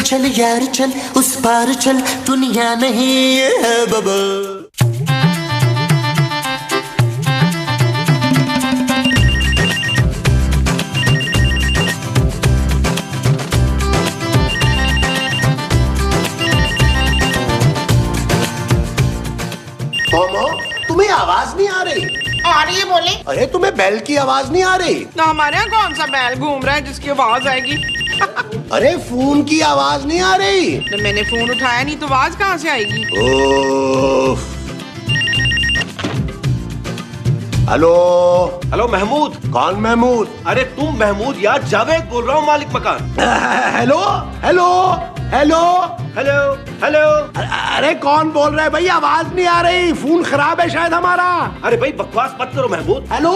चल यार चल, उस पार चल, दुनिया नहीं है बबल। मोमो, तुम्हें आवाज नहीं आ रही? आ रही है, बोले। अरे तुम्हें बैल की आवाज नहीं आ रही? तो हमारे यहाँ कौन सा बैल घूम रहा है जिसकी आवाज आएगी? अरे फोन की आवाज नहीं आ रही? तो मैंने फोन उठाया नहीं तो आवाज कहाँ से आएगी? ओह। Hello hello Mahmood. कौन महमूद? अरे तुम महमूद या जावेद बोल रहा हूँ, मालिक मकान। Hello hello hello hello hello. अरे कौन बोल रहा है भाई? आवाज नहीं आ रही, फोन खराब है शायद हमारा। अरे भाई बकवास मत करो Mahmood. Hello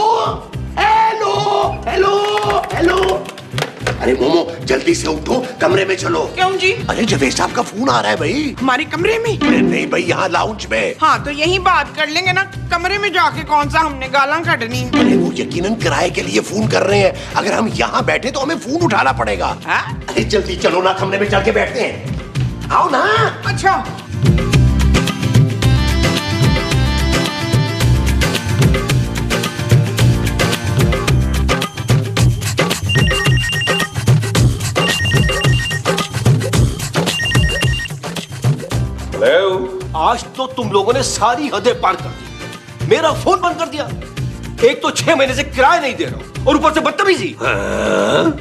hello hello hello. अरे मोमो जल्दी से उठो, कमरे में चलो। क्यों जी? अरे जावेद साहब का फोन आ रहा है भाई। हमारे कमरे में? नहीं भाई, यहाँ लाउंज में। हाँ तो यही बात कर लेंगे ना, कमरे में जाके कौन सा हमने गालां कटनी। अरे वो यकीनन किराए के लिए फोन कर रहे हैं, अगर हम यहाँ बैठे तो हमें फोन उठाना पड़ेगा। अरे जल्दी चलो ना, कमरे में जाके बैठते हैं। आओ ना। अच्छा। आज तो तुम लोगों ने सारी हदें पार कर दी। मेरा फोन बंद कर दिया। एक तो 6 महीने से किराया नहीं दे रहा हूं और ऊपर से बदतमीजी।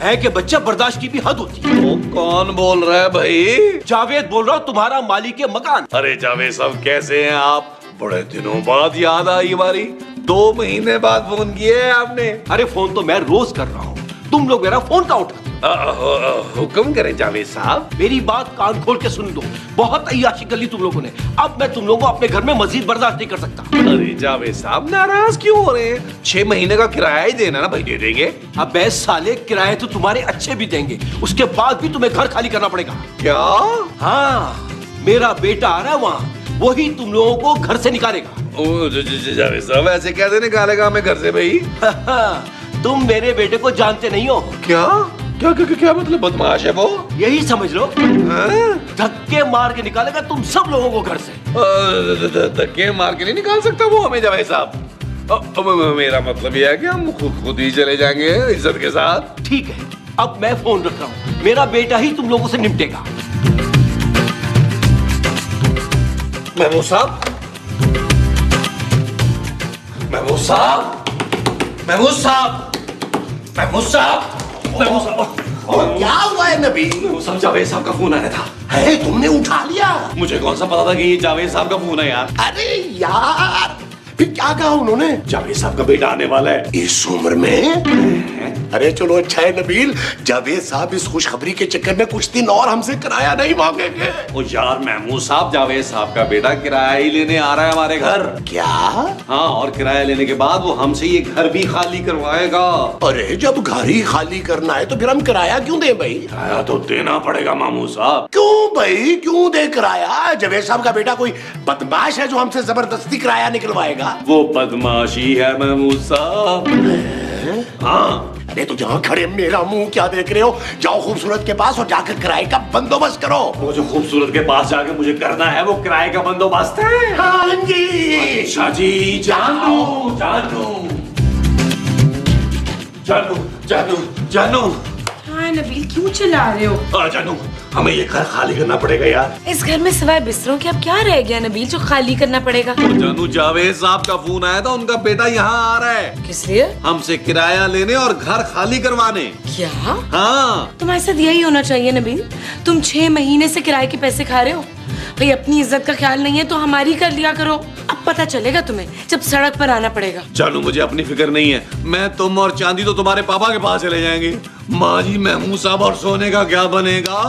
है कि बच्चा बर्दाश्त की भी हद होती है। वो कौन बोल रहा है भाई? जावेद बोल रहा हूँ, तुम्हारा मालिक के मकान। अरे जावेद साहब कैसे हैं आप? बड़े दिनों बाद याद आई हमारी। 2 महीने बाद फोन किया है आपने? अरे फोन तो मैं रोज कर रहा हूँ, तुम लोग मेरा फोन का उठाते। हुक्म करें जावेद साहब। मेरी बात कान खोल के सुन दो। बहुत अय्याशी कर ली तुम लोगों ने, अब मैं तुम लोगों को अपने घर में मजीद बर्दाश्त नहीं कर सकता। अरे जावेद साहब नाराज क्यों हो रहे हैं? 6 महीने का किराया ही देना ना भाई, दे देंगे। अब साले किराए तो तुम्हारे अच्छे भी देंगे, उसके बाद भी तुम्हें घर खाली करना पड़ेगा। क्या? हाँ, मेरा बेटा आ रहा है वहाँ, वही तुम लोगों को घर से निकालेगा। ओ जावेद साहब ऐसे कैसे निकालेगा हमें घर से भाई? तुम मेरे बेटे को जानते नहीं हो। क्या क्या क्या, क्या, क्या मतलब? बदमाश है वो? यही समझ लो। धक्के मार के निकालेगा तुम सब लोगों को घर से। धक्के मार के नहीं निकाल सकता वो हमें जावेद साहब। मेरा मतलब यह है कि हम खुद ही चले जाएंगे इज्जत के साथ। ठीक है, अब मैं फोन रख रहा हूँ, मेरा बेटा ही तुम लोगों से निपटेगा। महमूद साहब, महमूद साहब, महमूद साहब, महमूद साहब, महमूद साहब। क्या हुआ है नबी? सब जावेद साहब का फोन आया था। है तुमने उठा लिया? मुझे कौन सा पता था कि ये जावेद साहब का फोन है यार। अरे यार, फिर क्या कहा उन्होंने? जावेद साहब का बेटा आने वाला है इस उम्र में। अरे चलो अच्छा है नबील, जावेद साहब इस खुशखबरी के चक्कर में कुछ दिन और हमसे किराया नहीं मांगेंगे। ओ यार महमूद साहब, जावेद साहब का बेटा किराया ही लेने आ रहा है हमारे घर। क्या? हाँ, और किराया लेने के बाद वो हमसे ये घर भी खाली करवाएगा। अरे जब घर ही खाली करना है तो फिर हम किराया क्यों दें भाई? किराया तो देना पड़ेगा महमूद साहब। क्यों भाई, क्यों दे किराया? जावेद साहब का बेटा कोई बदमाश है जो हमसे जबरदस्ती किराया निकलवाएगा? वो बदमाशी है महमूद साहब। हाँ। अरे तो जहाँ खड़े मेरा मुंह क्या देख रहे हो? जाओ खूबसूरत के पास और जाकर किराए का बंदोबस्त करो। वो जो खूबसूरत के पास जाके मुझे करना है वो किराए का बंदोबस्त है। हाँ जी। अच्छा जी, जानू जानू जानू जानू जानू। हाँ नबील, क्यों चिल्ला रहे हो? जानू, हमें ये घर खाली करना पड़ेगा यार। इस घर में सिवाय बिस्तरों के अब क्या रह गया नबील जो खाली करना पड़ेगा? जानू, जावेद साहब का फोन आया था, उनका बेटा यहाँ आ रहा है। किस लिए? हमसे किराया लेने और घर खाली करवाने। क्या? हाँ। तुम्हारे साथ यही होना चाहिए नबील। तुम 6 महीने से किराए के पैसे खा रहे हो। भाई अपनी इज्जत का ख्याल नहीं है तो हमारी कर लिया करो। अब पता चलेगा तुम्हें जब सड़क पर आना पड़ेगा। जानू, मुझे अपनी फिक्र नहीं है। मैं, तुम और चांदी तो तुम्हारे पापा के पास चले जाएंगे। माँ जी, महमूद साहब और सोने का क्या बनेगा?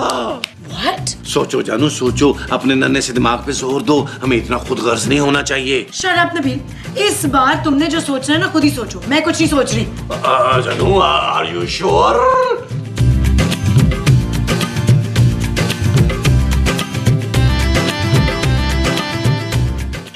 What? सोचो जानू, सोचो, अपने नन्हे से दिमाग पे जोर दो। हमें इतना खुद गर्ज नहीं होना चाहिए। Shut up नबील, इस बार तुमने जो सोचना है ना खुद ही सोचो, मैं कुछ नहीं सोच रही। जानू, आर यू श्योर?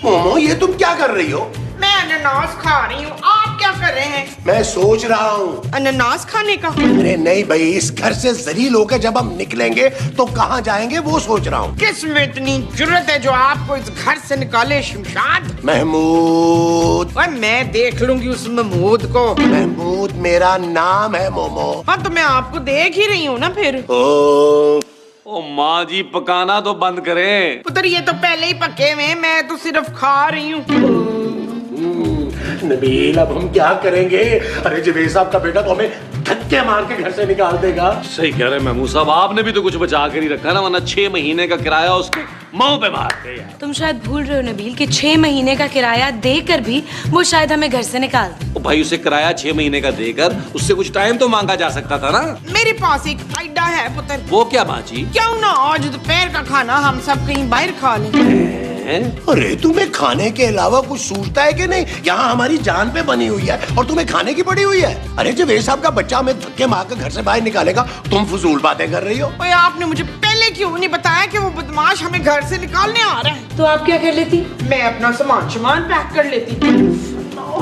मोमो, ये तुम क्या कर रही हो? मैं अनानास खा रही हूँ, आप क्या कर कर रहे हैं? मैं सोच रहा हूँ। अनानास खाने का? अरे नहीं भाई, इस घर से जलील होकर जब हम निकलेंगे तो कहाँ जाएंगे वो सोच रहा हूँ। किस में इतनी जुर्रत है जो आपको इस घर से निकाले शमशाद? महमूद। और मैं देख लूंगी उस महमूद को। महमूद मेरा नाम है मोमो। हाँ तो मैं आपको देख ही रही हूँ ना फिर। ओ माँ जी, पकाना तो बंद करें। पुत्र ये तो पहले ही पके हुए हैं, मैं तो सिर्फ खा रही हूँ। नबील अब हम क्या करेंगे? अरे जवेद साहब का बेटा तो हमें धक्के मार के घर से निकाल देगा। सही कह रहे महमूद साहब, आपने भी तो कुछ बचा कर ही रखा ना, वरना 6 महीने का किराया उसके मुंह पे मारते यार। तुम शायद भूल रहे हो नबील कि 6 महीने का किराया देकर भी वो शायद हमें घर से निकाल दे। ओ भाई, उसे किराया 6 महीने का देकर उससे कुछ टाइम तो मांगा जा सकता था ना। मेरे पास एक आइडिया है पुत्र। वो क्या माँ जी? क्यों ना आज दोपहर का खाना हम सब कहीं बाहर खा लें? अरे तुम्हें खाने के अलावा कुछ सूझता है कि नहीं? यहाँ हमारी जान पे बनी हुई है और तुम्हें खाने की पड़ी हुई है। अरे जवेद साहब का बच्चा हमें धक्के मार कर घर से बाहर निकालेगा, तुम फजूल बातें कर रही हो। ओए आपने मुझे पहले क्यों नहीं बताया कि वो बदमाश हमें घर से निकालने आ रहा है? तो आप क्या कर लेती? मैं अपना सामान पैक कर लेती।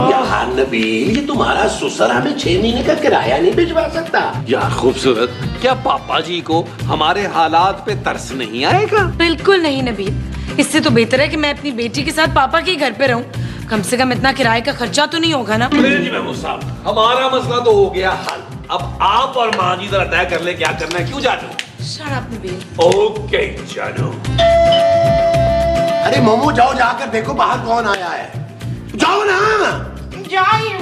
यार नबील, ये तुम्हारा ससुर हमें 6 महीने का किराया नहीं भिजवा सकता। यार खूबसूरत, क्या पापा जी को हमारे हालात पे तरस नहीं आएगा? बिल्कुल नहीं नबील, इससे तो बेहतर है कि मैं अपनी बेटी के साथ पापा के घर पे रहूं। कम से कम इतना किराए का खर्चा तो नहीं होगा ना। जी महमूद साहब, हमारा मसला तो हो गया हल। अब आप और माँ जी जरा तय कर ले क्या करना है। क्यों जानू? Shut up Nabeel. ओके जानू। अरे मोमो जाओ, जाकर देखो बाहर कौन आया है। जाओ ना। जाइए।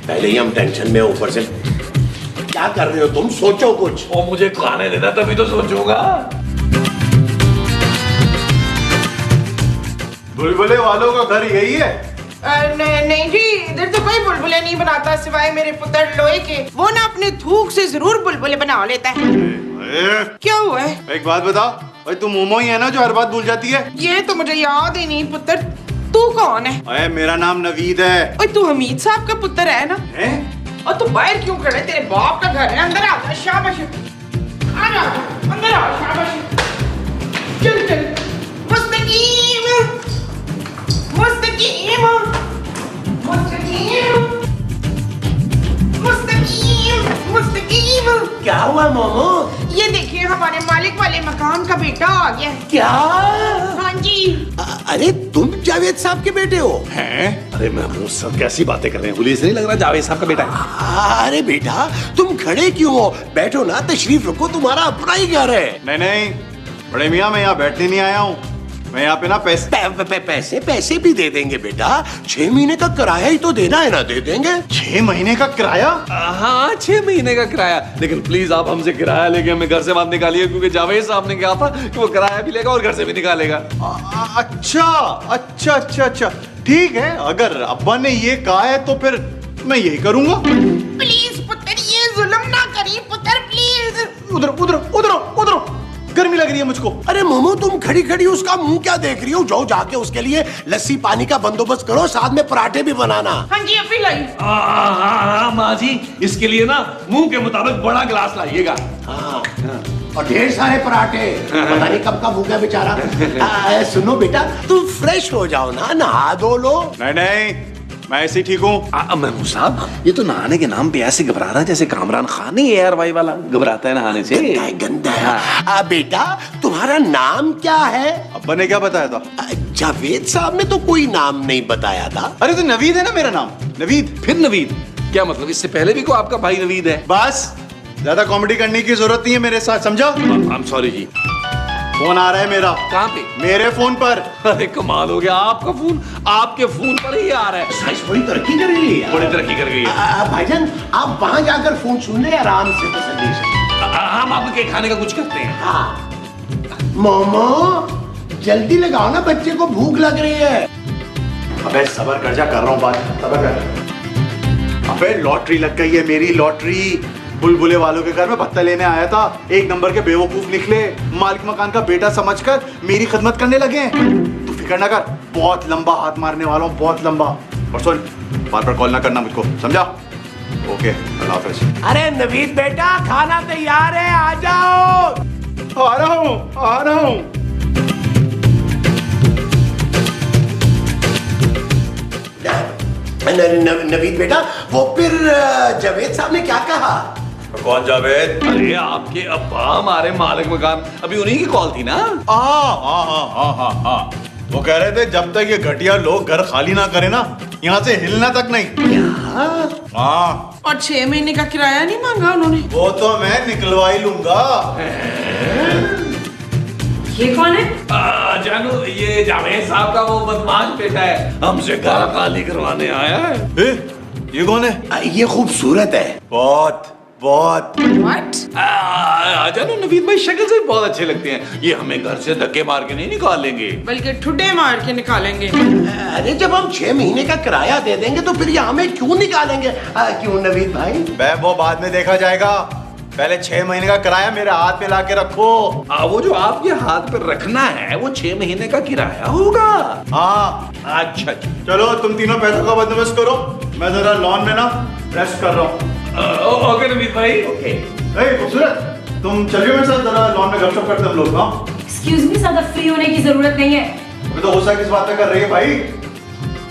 पहले ही हम टेंशन में, ऊपर से क्या कर रहे हो तुम? सोचो कुछ। और मुझे खाने देना तभी तो सोचूंगा। बुलबुले वालों का घर यही है? नहीं जी, इधर तो कोई बुलबुले नहीं बनाता सिवाय मेरे पुत्र लोहे के। वो ना अपने थूक से जरूर बुलबुले बना लेता है। क्या हुआ है? एक बात बता, भाई तू मोमो ही है ना जो हर बात भूल जाती है? ये तो मुझे याद ही नहीं पुत्र। तू कौन है? अरे मेरा नाम नवीद है। ओए तू हमीद साहब का पुत्र है ना? हैं? और तू बाहर क्यों खड़े? तेरे बाप का घर है, अंदर आ जा। शाबाश, आ जा, अंदर आ। शाबाश, चल चल। मुस्तकीम, मुस्तकीम, मुस्तकीम, मुस्तकीम, मुस्तकीम। क्या हुआ मोमो? ये देखिए हमारे मालिक वाले मकान का बेटा आ गया। क्या? हाँ जी। अरे तुम जावेद साहब के बेटे हो? हैं? अरे महमूद साहब कैसी बातें कर रहे हैं? पुलिस नहीं लग रहा जावेद साहब का बेटा है। अरे बेटा तुम खड़े क्यों हो? बैठो ना, तशरीफ रखो, तुम्हारा अपना ही घर है। नहीं नहीं बड़े मियाँ, मैं यहाँ बैठने नहीं आया हूँ। मैं यहाँ पे ना पैसे पैसे भी दे देंगे बेटा। 6 महीने का किराया ही तो देना है ना, दे देंगे। 6 महीने का किराया? हाँ 6 महीने का किराया, लेकिन प्लीज आप हमसे किराया लेके हमें घर से मत निकालिए, क्योंकि जावेद साहब ने कहा था कि वो किराया भी लेगा और घर से भी निकालेगा। अच्छा अच्छा अच्छा अच्छा, ठीक है। अगर अब्बा ने ये कहा है तो फिर मैं यही करूंगा। प्लीज पुत्र, ये जुल्म ना करिए पुत्र, प्लीज। उधर उधर उधर उधर, गर्मी लग रही है मुझको। अरे मोमो तुम खड़ी खड़ी उसका मुंह क्या देख रही हो? जाओ जाके उसके लिए लस्सी पानी का बंदोबस्त करो, साथ में पराठे भी बनाना। हाँ जी अभी लाई। हाँ माँ जी, इसके लिए ना मुंह के मुताबिक बड़ा गिलास लाइएगा। हाँ और ढेर सारे पराठे। पता नहीं कब का भूखा बेचारा। सुनो बेटा, तुम फ्रेश हो जाओ ना, नहा धो लो। नहीं नहीं, मैं ऐसे ही ठीक हूँ। महमूद साहब, ये तो नहाने के नाम पे ऐसे घबरा रहा है जैसे कामरान खान ही एयर वाई वाला घबराता है नहाने से। गंदा है। बेटा तुम्हारा नाम क्या है? अब्बा ने क्या बताया था? जावेद साहब ने तो कोई नाम नहीं बताया था। अरे तो नवीद है ना मेरा नाम, नवीद। फिर नवीद? क्या मतलब, इससे पहले भी कोई आपका भाई नवीद है? बस ज्यादा कॉमेडी करने की जरूरत नहीं है मेरे साथ, समझा? आई एम सॉरी जी। फोन आ रहा है मेरा। कहाँ पे? मेरे फोन पर। अरे कमाल हो गया, आपका फोन आपके फोन पर ही आ रहा है। साइंस बड़ी तरक्की कर रही है। बड़ी तरक्की कर गई है। भाईजान आप वहां जाकर फोन सुन ले आराम से, तसल्ली से। हम आपके खाने का कुछ करते हैं। हाँ मोमो जल्दी लगाओ ना, बच्चे को भूख लग रही है। अबे सबर कर जा, कर रहा हूँ बात, सबर कर। अबे लॉटरी लग गई है मेरी, लॉटरी। बुलबुले वालों के घर में भत्ता लेने आया था, 1 नंबर के बेवकूफ निकले, मालिक मकान का बेटा समझकर मेरी खिदमत करने लगे। तू फिक्र ना कर, बहुत लंबा हाथ मारने वाला हूँ, बहुत लंबा। और सुन, बार बार कॉल ना करना मुझको, समझा? ओके, अल्लाह हाफिज। अरे नवीद बेटा खाना तैयार है, आ जाओ। आ रहा हूँ, आ रहा हूँ। नवीद बेटा, वो फिर जावेद साहब ने क्या कहा? कौन जावेद? अरे आपके अब्बा हमारे मालिक मकान, अभी उन्हीं की कॉल थी ना। हाँ। वो कह रहे थे जब तक ये घटिया लोग घर खाली ना करे ना, यहाँ से हिलना तक नहीं। हाँ, और 6 महीने का किराया नहीं मांगा उन्होंने? वो तो मैं निकलवा ही लूंगा। ये कौन है? जानू, ये जावेद साहब का वो बदमाश बेटा है, हमसे घर खाली करवाने आया है। ये कौन है? ये खूबसूरत है बहुत। What? जानू, नवीद भाई शक्ल से बहुत अच्छे लगते हैं, ये हमें घर से धक्के मार के नहीं निकालेंगे, बल्कि ठुड्डे मार के निकालेंगे। अरे जब हम 6 महीने का किराया दे देंगे तो फिर ये हमें क्यों निकालेंगे? क्यों नवीद भाई? वो बाद में देखा जाएगा, पहले 6 महीने का किराया मेरे हाथ पे लाके रखो। वो जो आपके हाथ पर रखना है वो 6 महीने का किराया होगा। हाँ, अच्छा चलो तुम तीनों पैसों का बंदोबस्त करो, मैं जरा लॉन में ना रेस्ट कर रहा हूँ। ओके नवीद भाई। ओके। खूबसूरत, तुम चलिए मेरे साथ, जरा लॉन में गपशप करते हम लोग। हाँ, एक्सक्यूज मी, ज्यादा फ्री होने की जरूरत नहीं है। अभी तो गुस्सा किस बात पे कर रही है भाई?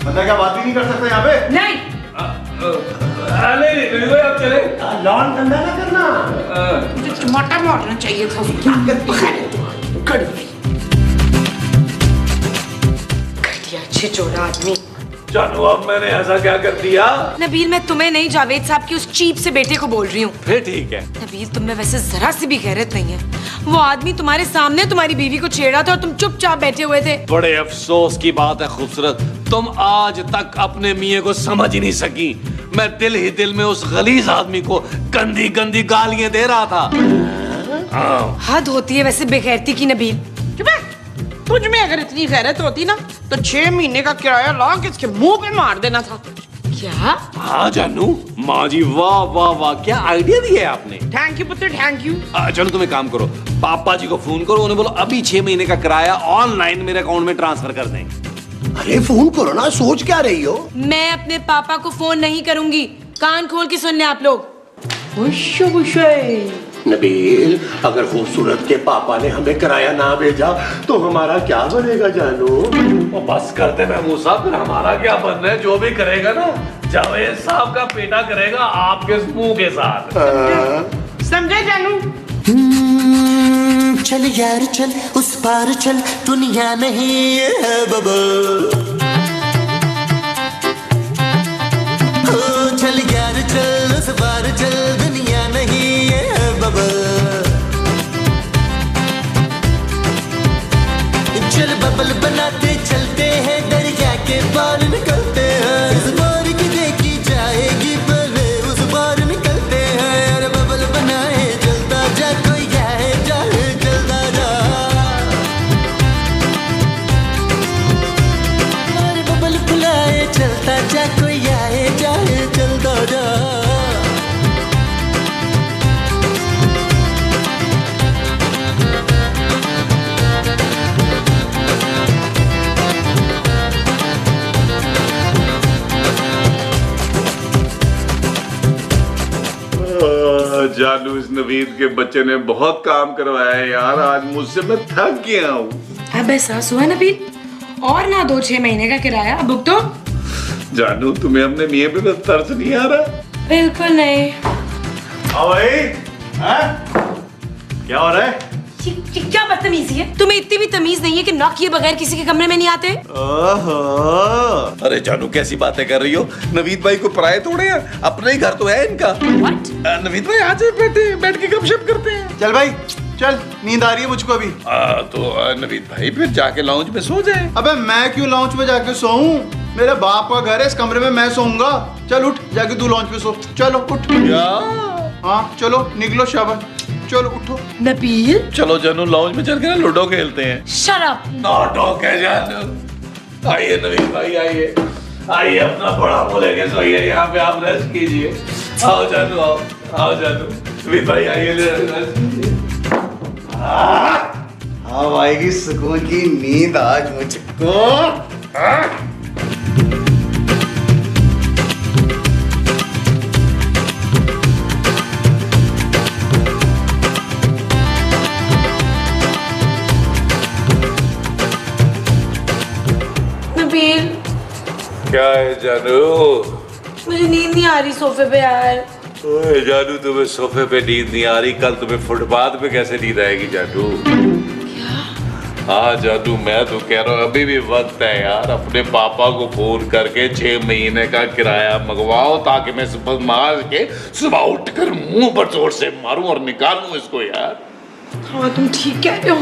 मतलब क्या बात भी नहीं कर सकते यहाँ पे? नहीं। नहीं नवीद भाई, आप चले। लॉन धंधा ना करना। मुझे टमाटर मारना चाहिए था। ताकत घटिया छिचोरा आदमी। जानू, अब मैंने ऐसा क्या कर दिया? नबील, मैं तुम्हें नहीं, जावेद साहब की उस चीप से बेटे को बोल रही हूँ। फिर ठीक है। नबील, तुम में वैसे जरा सी भी गैरत नहीं है। वो आदमी तुम्हारे सामने तुम्हारी बीवी को छेड़ा था और तुम चुपचाप बैठे हुए थे। बड़े अफसोस की बात है खूबसूरत, तुम आज तक अपने मियाँ को समझ ही नहीं सकी। मैं दिल ही दिल में उस गलीज आदमी को गंदी गंदी गालियां दे रहा था। हद होती है वैसे बेगैरती की। नबील, चुप है। तुझ में अगर इतनी गैरत होती ना तो 6 महीने का किराया ला के इसके मुंह पे मार देना था। क्या? हाँ जानू, माँ जी, वाह वाह वाह, क्या आइडिया दिया है आपने। थैंक यू पुत्र, थैंक यू। चलो तुम एक काम करो, पापा जी को फोन करो, उन्हें बोलो अभी 6 महीने का किराया ऑनलाइन मेरे अकाउंट में ट्रांसफर कर दें। अरे फोन करो ना, सोच क्या रही हो? मैं अपने पापा को फोन नहीं करूंगी। कान खोल के सुन ले आप लोग। नबील, अगर खूबसूरत के पापा ने हमें किराया ना भेजा तो हमारा क्या बनेगा जानू? बस करते महमूद साहब, फिर हमारा क्या बनना है? जो भी करेगा ना जावेद साहब का बेटा करेगा, आपके मुंह के साथ। समझे जानू? चल यार चल, उस पार चल, दुनिया नहीं है बबल। चल यार चल, उस पार चल, दुनिया नहीं है बबल। चल बबल बनाते चलते हैं, दरिया के पार निकलते हैं। इस बार की देखी जाएगी, पहले उस पार निकलते हैं। अरे बबल बनाए चलता जा, कोई आए जाए चलता जा। अरे बबल बुलाए चलता जा, कोई आए जाए चलता जा। जानू, इस नवीद के बच्चे ने बहुत काम करवाया है यार, आज मुझसे मैं थक गया हूँ। अब एहसास हुआ नबील? और ना दो 6 महीने का किराया बुक तो। जानू, तुम्हें अपने मियाँ पे बस तरस नहीं आ रहा? बिल्कुल नहीं। भाई, क्या हो रहा है? क्या बदतमीजी है? तुम्हें इतनी भी तमीज नहीं है कि नॉक किए बगैर किसी के कमरे में नहीं आते? अरे जानू, कैसी बातें कर रही हो? नवीद भाई को पराये थोड़े हैं, अपना ही घर तो है इनका। What? नवीद भाई आज बैठ के गपशप करते हैं। चल भाई चल, नींद आ रही है मुझको अभी। तो नवीद भाई फिर जाके लाउंज में सो जाए। अबे मैं क्यों लॉन्च में जाके सोऊं? मेरे बाप का घर है, इस कमरे में मैं सोऊंगा। चल उठ, जाके तू लॉन्च पे सो। चलो उठ। हाँ चलो, निकलो शाबाश, चलो उठो। नबील, चलो जानू, लाउंज में चल के ना लूडो खेलते हैं। Shut up. लूडो के जानू, आइए नवीद भाई, आइए आइए, अपना बड़ा बोलेंगे सोइए, यहाँ पे आप रेस्ट कीजिए। आओ जानू, आओ जानू, नवीद भाई आइए, रेस्ट कीजिए। हाँ आएगी सुकून की नींद आज मुझको। नबील, क्या है जानू? मुझे नींद नहीं आ रही सोफे पे यार। ओए जानू, तुम्हें सोफे पे नींद नहीं आ रही, कल तुम्हें फुटपाथ पे कैसे नींद आएगी जानू? हाँ जानू, मैं तो कह रहा हूँ अभी भी वक्त है यार, अपने पापा को फोन करके 6 महीने का किराया मंगवाओ, ताकि मैं सुबह मार के सुबह उठकर मुंह पर जोर से मारूं और निकालूं इसको यार। हाँ तुम ठीक कह रहे हो,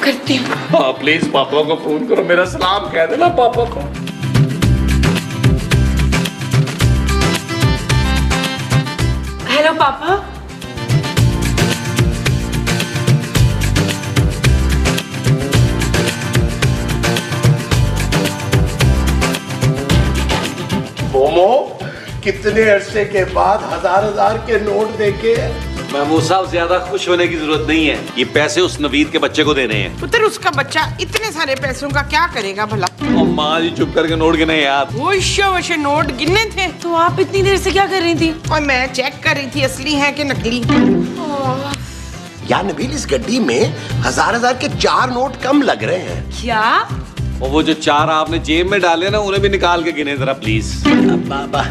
करती हूँ। हाँ प्लीज पापा को फोन करो, मेरा सलाम कह देना पापा को। हेलो पापा। मोमो, कितने अरसे के बाद हजार के नोट देके। महमूद साहब, ज्यादा खुश होने की जरूरत नहीं है, ये पैसे उस नवीद के बच्चे को देने हैं। पुत्र, उसका बच्चा इतने सारे पैसों का क्या करेगा भला? ओ माँ जी, चुप करके नोट गिने यार। वो वैसे नोट गिनने थे। तो आप इतनी देर से क्या कर रही थी? और मैं चेक कर रही थी असली है कि नकली। यार नबील, इस गड्डी में हजार के 4 नोट कम लग रहे हैं। क्या? और वो जो 4 आपने जेब में डाले ना, उन्हें भी निकाल के गिने जरा प्लीज। बाबा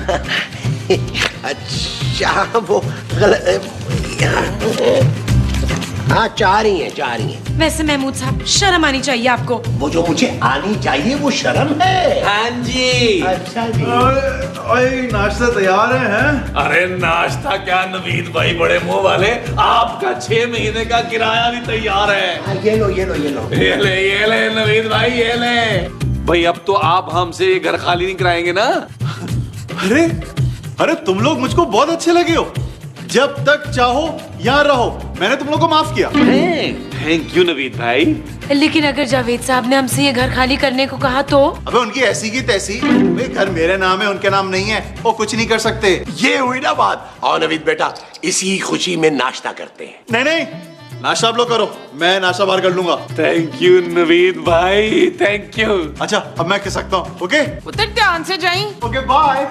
अच्छा, वो हाँ 4 ही हैं। वैसे महमूद साहब, शर्म आनी चाहिए आपको। वो जो मुझे आनी चाहिए वो शर्म है। हाँ जी। अच्छा जी। ओए, नाश्ता तैयार है? अरे नाश्ता क्या नवीद भाई, बड़े मुंह वाले, आपका 6 महीने का किराया भी तैयार है। हाँ, ये लो। ये ले नवीद भाई, ये ले। भाई अब तो आप हमसे ये घर खाली नहीं कराएंगे ना? अरे तुम लोग मुझको बहुत अच्छे लगे हो। जब तक चाहो यहाँ रहो, मैंने तुम लोग को माफ किया। थैंक यू नवीद भाई। लेकिन अगर जावेद साहब ने हमसे ये घर खाली करने को कहा तो? अबे उनकी ऐसी की तैसी, भाई घर मेरे नाम है, उनके नाम नहीं है, वो कुछ नहीं कर सकते। ये हुई ना बात। और नवीद बेटा, इसी खुशी में नाश्ता करते हैं। नहीं, नाश्ता आप लोग करो, मैं नाश्ता बाहर कर लूंगा। थैंक यू नवीद भाई, थैंक यू। अच्छा, अब मैं खा सकता हूँ? ओके पुत्र, ध्यान से जाई। Okay, bye.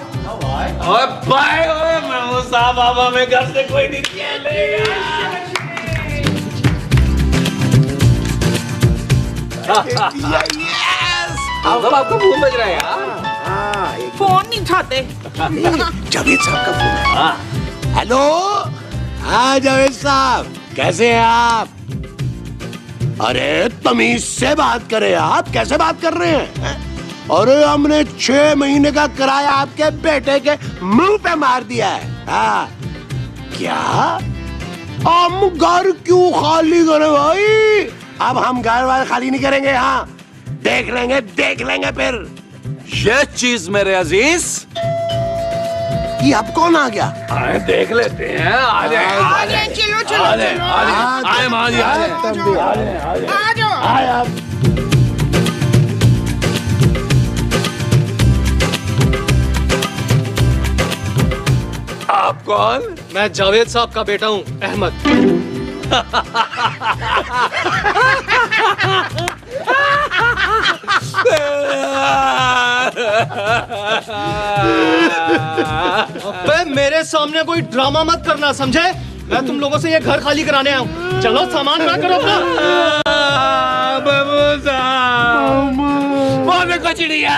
और बाय। महमूद साहब, आप हमें घर से कोई नहीं निकालेगा। अब आपका फोन बज रहा है यार। फोन नहीं उठाते। जावेद साहब का फोन है। हेलो, हाँ जावेद साहब, कैसे हैं आप? अरे तमीज से बात करें, आप कैसे बात कर रहे हैं? अरे हमने 6 महीने का किराया आपके बेटे के मुंह पे मार दिया है। हाँ क्या? हम घर क्यों खाली करें भाई? अब हम घर वाले खाली नहीं करेंगे। हाँ देख लेंगे फिर। ये चीज मेरे अजीज, ये अब कौन आ गया? आए देख लेते हैं। आ जाए, आ जाए, चलो। आए माँ जी, आ जाओ। आप कौन? मैं जावेद साहब का बेटा हूँ, अहमद। अबे मेरे सामने कोई ड्रामा मत करना, समझे? मैं तुम लोगों से ये घर खाली कराने आया हूँ। चलो सामान ना करो अपना। बाबू साहब, वो देखो चिड़िया।